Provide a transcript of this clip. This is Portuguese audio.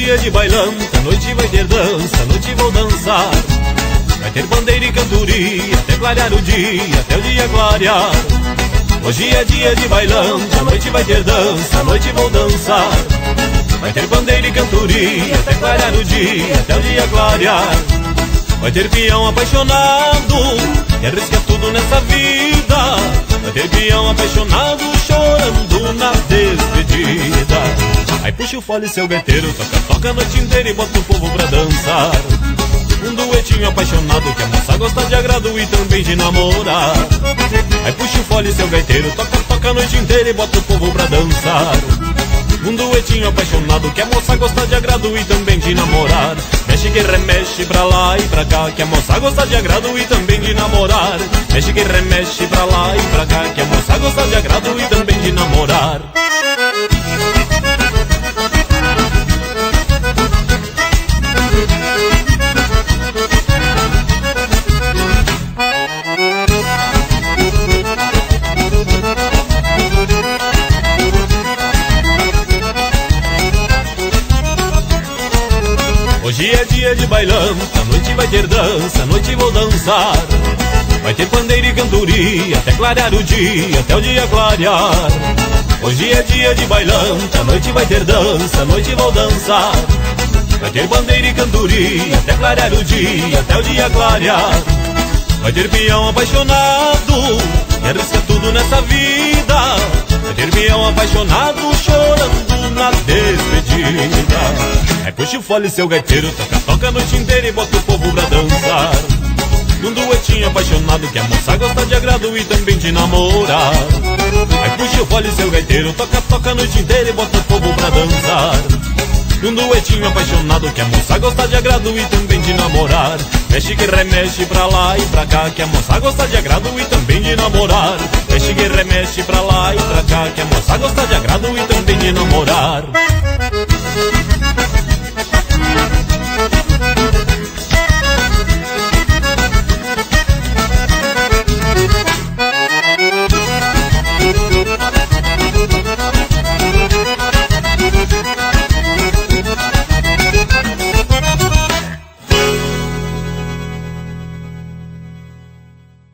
dia de bailão, a noite vai ter dança, a noite vou dançar. Vai ter bandeira e cantoria, até clarear o dia, até o dia clarear. Hoje é dia de bailão, a noite vai ter dança, a noite vou dançar. Vai ter bandeira e cantoria, até clarear o dia, até o dia clarear. Vai ter peão apaixonado, que arrisca tudo nessa vida. Vai ter peão apaixonado, chorando na despedida. Aí puxa o fole, seu gaiteiro, toca a noite inteira e bota o povo pra dançar. Um duetinho apaixonado, que a moça gosta de agrado e também de namorar. Aí puxa o fole, seu gaiteiro, toca a noite inteira e bota o povo pra dançar. Um duetinho apaixonado, que a moça gosta de agrado e também de namorar. Mexe que remexe pra lá e pra cá, que a moça gosta de agrado e também de namorar. Mexe que remexe pra lá e pra cá, que a moça gosta de agrado e também de namorar. Hoje é dia de bailão, a noite vai ter dança, a noite vou dançar. Vai ter pandeiro e cantoria, até clarear o dia, até o dia clarear. Hoje é dia de bailão, a noite vai ter dança, a noite vou dançar. Vai ter bandeira e cantoria, até clarear o dia, até o dia clarear. Vai ter peão apaixonado, que arrisca tudo nessa vida. Vai ter peão apaixonado, chorando na despedida. Aí puxa o fole, seu gaiteiro, toca a noite inteira e bota o povo pra dançar. Num duetinho apaixonado, que a moça gosta de agrado e também de namorar. Aí puxa o fole, seu gaiteiro, toca a noite inteira e bota o povo pra dançar. Num duetinho apaixonado, que a moça gosta de agrado e também de namorar. Mexe que remexe pra lá e pra cá, que a moça gosta de agrado e também de namorar. Mexe que remexe pra lá e pra cá, que a moça gosta de agrado e também de namorar.